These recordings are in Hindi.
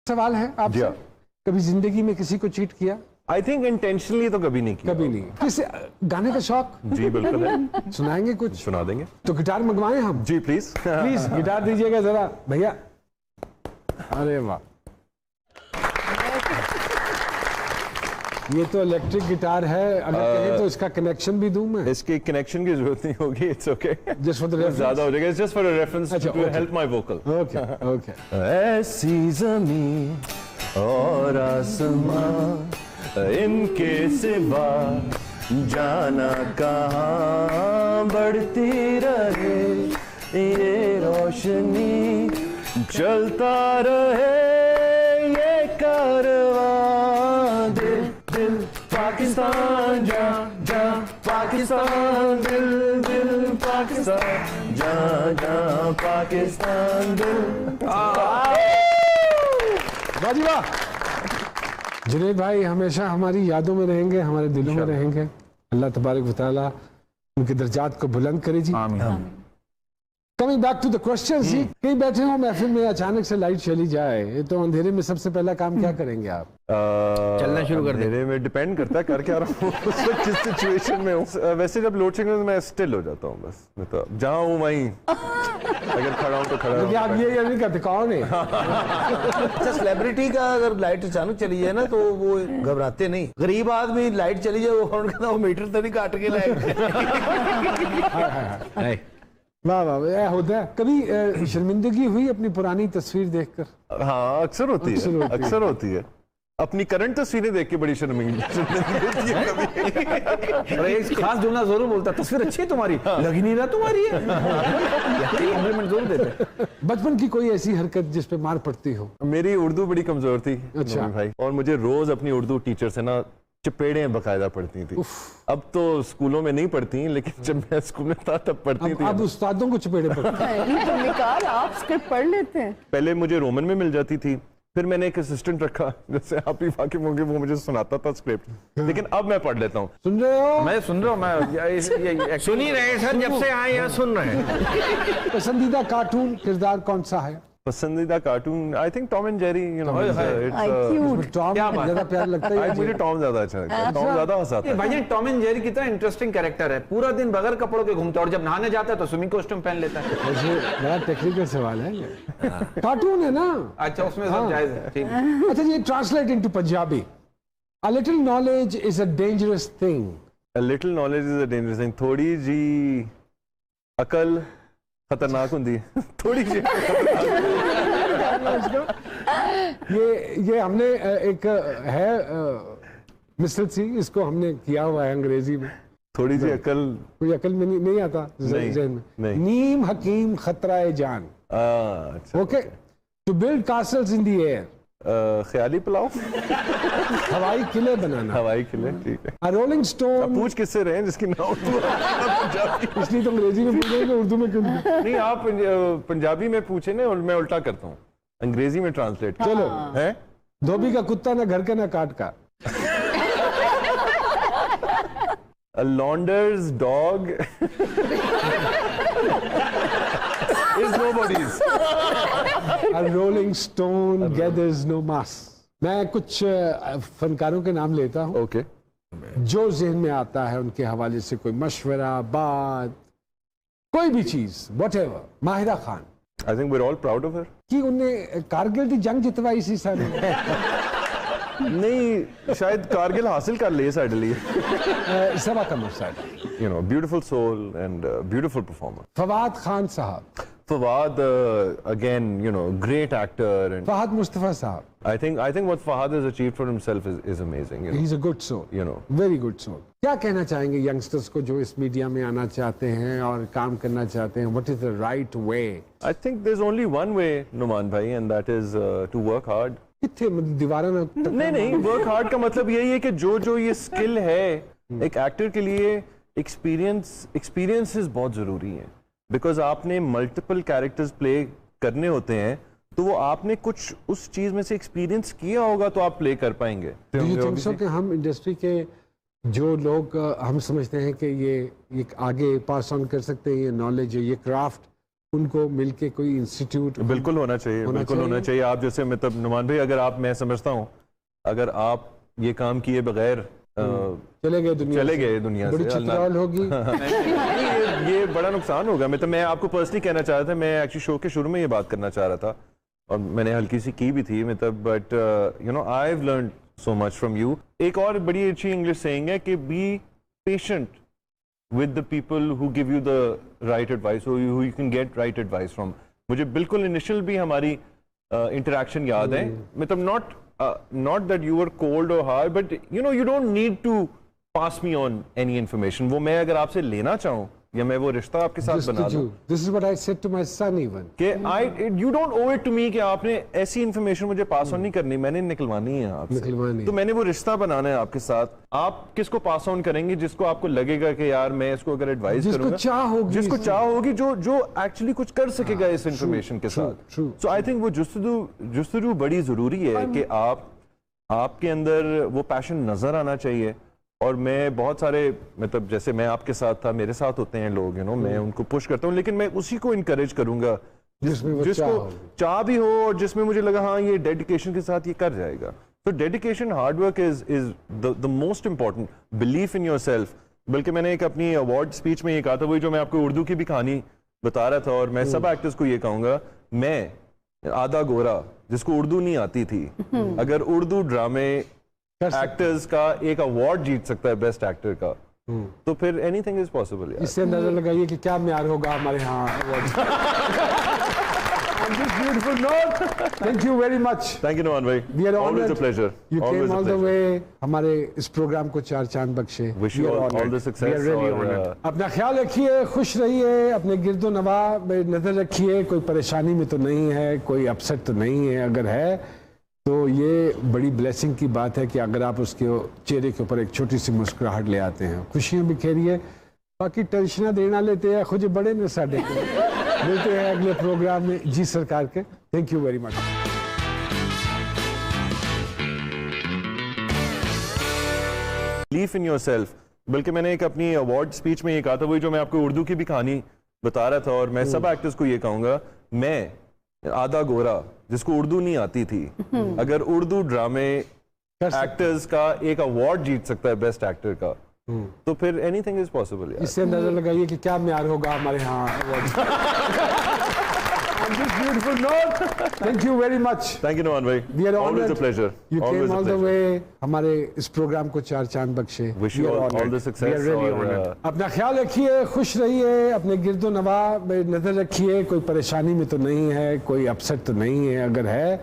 सवाल है आपसे, कभी जिंदगी में किसी को चीट किया? आई थिंक इंटेंशनली तो कभी नहीं किया। कभी नहीं। किसी गाने का शौक? जी बिल्कुल है। सुनाएंगे कुछ? सुना देंगे। तो गिटार मंगवाएं हम? जी प्लीज। प्लीज गिटार दीजिएगा जरा भैया। अरे वाह, ये तो इलेक्ट्रिक गिटार है, अगर कहें तो इसका कनेक्शन भी दूं मैं? इसकी कनेक्शन की जरूरत नहीं होगी, it's okay. Just for the reference, ज्यादा हो जाएगा, just for a reference to help my vocal. Okay okay. ऐसी जमीन और आसमां इनके सिवा जाना कहाँ, बढ़ती रहे ये रोशनी, चलता रहे ये कारवां, दिल दिल पाकिस्तान जा जा पाकिस्तान, दिल दिल पाकिस्तान जा जा पाकिस्तान दिल। वाह वाह। जुनैद भाई हमेशा हमारी यादों में रहेंगे, हमारे दिलों में रहेंगे। अल्लाह तबारक व तआला उनके दर्जात को बुलंद करे जी। आमीन। Coming back to the question जी, कहीं बैठे हो महफिल में, अचानक से लाइट चली जाए तो अंधेरे में सबसे पहला काम क्या करेंगे आप? चलना शुरू कर दे। अंधेरे में डिपेंड करता है कर क्या रहा हूँ उस वक्त किस सिचुएशन में हूँ। वैसे जब लोड शेडिंग मैं स्टिल हो जाता हूँ, बस मैं तो जहाँ हूँ वहीं, अगर खड़ा हूँ तो खड़ा हूँ। आप ये नहीं करते, कौन है? अच्छा, सेलिब्रिटी का अगर लाइट अचानक चली जाए ना तो वो घबराते नहीं। गरीब आदमी लाइट चली जाए वो मीटर तो नहीं काट के लाइट। वाह वाह, होता है। कभी शर्मिंदगी हुई अपनी पुरानी तस्वीर देखकर? हाँ अक्सर होती है, अक्सर होती है। अपनी करंट तस्वीरें देख के बड़ी शर्मिंदगी होती है कभी। और एक खास जुमला जरूर बोलता, तस्वीर अच्छी है तुम्हारी, लगी नहीं रहा तुम्हारी है। कॉम्प्लीमेंट जरूर देते। बचपन की कोई ऐसी हरकत जिस पे मार पड़ती हो? मेरी उर्दू बड़ी कमजोर थी अच्छा भाई, और मुझे रोज अपनी उर्दू टीचर से ना चपेड़े बकायदा पढ़ती थी। अब तो स्कूलों में नहीं पढ़ती, लेकिन जब मैं स्कूल में था तब पढ़ती थी। अब उस्तादों को चपेड़े पड़ते हैं। आप स्क्रिप्ट पढ़ लेते हैं? पहले मुझे रोमन में मिल जाती थी, फिर मैंने एक असिस्टेंट रखा जैसे आप ही वाकिफ होंगे, वो मुझे सुनाता था स्क्रिप्ट, लेकिन अब मैं पढ़ लेता हूँ। सुन रहे हो? मैं सुन रहा हूँ, मैं सुन ही रहे सर, जब से आए यहाँ सुन रहे हैं। पसंदीदा कार्टून किरदार कौन सा है? पसंदीदा cartoon I think Tom and Jerry, you know. Tom ज्यादा प्यार लगता है? मुझे टॉम ज्यादा अच्छा लगता है, टॉम ज्यादा हंसाता है। भाई टॉम एंड जेरी कितना इंटरेस्टिंग कैरेक्टर है, पूरा दिन बगैर कपड़ों के घूमता है और जब नहाने जाता है तो स्विमिंग कॉस्ट्यूम पहन लेता है। वैसे बड़ा टेक्निकल सवाल है ये। कार्टून है ना? अच्छा, उसमें सब जायज है, ठीक है। अच्छा, ये translate into Punjabi. A little knowledge is a dangerous thing. A little knowledge is a dangerous thing. थोड़ी जी अकल खतरनाक होती है। थोड़ी जी ये हमने एक है मिसल सी, इसको हमने किया हुआ है अंग्रेजी में। थोड़ी सी अकल, कोई अकल में नहीं आता ज़हन में। नीम हकीम खतरा ए जान। अच्छा, okay. To build castles in the air, ख्याली पुलाव, हवाई किले बनाना। हवाई किले, ठीक है। A rolling stone, पूछ किससे रहे हैं जिसकी ना उर्दू इसलिए तो अंग्रेजी में पूछेंगे, उर्दू में क्यों? नहीं, आप पंजाबी में पूछे ना, और मैं उल्टा करता हूँ, अंग्रेजी में ट्रांसलेट। चलो, है धोबी का कुत्ता ना घर का ना काट का। A launder's dog is nobody's. A rolling stone gathers no mass. मैं कुछ फनकारों के नाम लेता हूँ। ओके। जो ज़हन में आता है उनके हवाले से कोई मशवरा, बात, कोई भी चीज, whatever। Mahira Khan, I think we're all proud of her. कि उन्हें कारगिल की जंग जितवाई सी सारी। नहीं, शायद कारगिल हासिल कर लिए साढ़े लिए। सबा कमर साहब, You know, beautiful soul and beautiful performer. Fawad Khan साहब, Fawad, again, you know, great actor, and Fahad Mustafa साहब। I think what Fahad has achieved for himself is amazing. You know, He's a good soul, you know. very good soul। क्या कहना चाहेंगे यंगस्टर्स को जो इस मीडिया में आना चाहते हैं और काम करना चाहते हैं? What is the right way? I think there's only one way, Numan bhai, and that is to work hard. कितने दीवारा ना? नहीं, वर्क हार्ड का मतलब यही है कि जो ये स्किल है एक एक्टर के लिए, एक्सपीरियंसेस बहुत जरूरी है, बिकॉज आपने मल्टीपल कैरेक्टर्स प्ले करने होते हैं, तो वो आपने कुछ उस चीज में से एक्सपीरियंस किया होगा तो आप प्ले कर पाएंगे। Do you think so कि हम इंडस्ट्री के जो लोग हम समझते हैं कि ये आगे पास ऑन कर सकते हैं, ये नॉलेज, ये क्राफ्ट, उनको मिलके कोई इंस्टीट्यूट बिल्कुल होना चाहिए, बिल्कुल होना चाहिए। आप जैसे मतलब नुमान भाई, अगर आप, मैं समझता हूँ अगर आप ये काम किए बगैर चले गए दुनिया से, बड़ी चित्राल होगी। ये बड़ा नुकसान होगा। मतलब मैं आपको पर्सनली कहना चाह रहा था, मैं एक्चुअली शो के शुरू में ये बात करना चाह रहा था और मैंने हल्की सी की भी थी, मतलब but you know I have learned so much from you. एक और बड़ी अच्छी इंग्लिश सेइंग है कि be patient with the people who give you the right advice or who you can get right advice from. मुझे बिल्कुल इनिशियल भी हमारी इंटरेक्शन याद है, मतलब not that you were cold or hard, but you know you don't need to pass me on any information. वो मैं अगर आपसे लेना चाहूँ या मैं वो रिश्ता आपके साथ बना दूँ, This is what I said to my son even. कि you don't owe it to me कि आपने ऐसी इंफॉर्मेशन मुझे पास ऑन नहीं करनी, मैंने निकलवानी है आपसे। तो मैंने वो रिश्ता बनाना है आपके साथ। आप किसको पास ऑन करेंगे? जिसको आपको लगेगा कि यार मैं इसको अगर एडवाइस करूंगा, जिसको चाह होगी, जो एक्चुअली कुछ कर सकेगा इस इंफॉर्मेशन के साथ। सो आई थिंक वो जुस्तजू बड़ी जरूरी है कि आपके अंदर वो पैशन नजर आना चाहिए। और मैं बहुत सारे, मतलब जैसे मैं आपके साथ था, मेरे साथ होते हैं लोग, यू नो, मैं उनको पुश करता हूँ, लेकिन मैं उसी को इनकरेज करूंगा जिसको चाह भी हो और जिसमें मुझे लगा हाँ ये डेडिकेशन के साथ ये कर जाएगा। तो dedication, hard work is the most important, belief in your self. बल्कि मैंने एक अपनी अवार्ड स्पीच में ये कहा था, वही जो मैं आपको उर्दू की भी कहानी बता रहा था, और मैं सब एक्टर्स को ये कहूंगा, मैं आधा गोरा जिसको उर्दू नहीं आती थी, अगर उर्दू ड्रामे एक्टर्स का एक अवार्ड जीत सकता है बेस्ट एक्टर का, तो फिर एनीथिंग इज पॉसिबल। इससे अंदाजा लगाइए कि क्या म्यार होगा हमारे यहाँ। Beautiful note. Thank you very much. Thank you Numan bhai. We are honored. Always a pleasure. You Always came a all the pleasure. way. हमारे इस प्रोग्राम को 4 चांद बख्शे। Wish you all the success. We are really honored. अपना ख्याल रखिए, खुश रहिए, अपने गिरदो नवा में नजर रखिए। कोई परेशानी में तो नहीं है, कोई अपसेट तो नहीं है। अगर है तो ये बड़ी ब्लेसिंग की बात है कि अगर आप उसके चेहरे के ऊपर एक छोटी सी मुस्कुराहट ले आते हैं, खुशियां बिखेरिए। बाकी टेंशन देना लेते हैं खुद बड़े ने साढ़े को। मिलते हैं अगले प्रोग्राम में जी सरकार के। Thank you very much. Belief in your self. बल्कि मैंने एक अपनी अवार्ड स्पीच में ये कहा था, वही जो मैं आपको उर्दू की भी कहानी बता रहा था, और मैं सब एक्टर्स को ये कहूंगा, मैं आधा गोरा जिसको उर्दू नहीं आती थी, अगर उर्दू ड्रामे एक्टर्स का एक अवार्ड जीत सकता है बेस्ट एक्टर का, तो फिर एनीथिंग इज पॉसिबल। इससे अंदाजा लगाइए कि क्या म्यार होगा हमारे यहाँ। Beautiful note. Thank you very much. Thank you Numan bhai. We are honored. Always a pleasure. You Always came a all the pleasure. way. हमारे इस प्रोग्राम को 4 चांद बख्शे। Wish you all the success. We are really honored. अपना ख्याल रखिए, खुश रहिए, अपने गिरदो नवा में नजर रखिए। कोई परेशानी में तो नहीं है, कोई अपसेट तो नहीं है। अगर है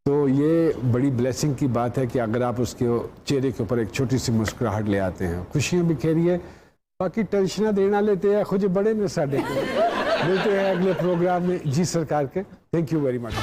तो ये बड़ी ब्लेसिंग की बात है कि अगर आप उसके चेहरे के ऊपर एक छोटी सी मुस्कुराहट ले आते हैं, खुशियां बिखेरिए। बाकी टेंशन देना लेते हैं खुद बड़े ने साढ़े को। मिलते हैं अगले प्रोग्राम में जी सरकार के। Thank you very much.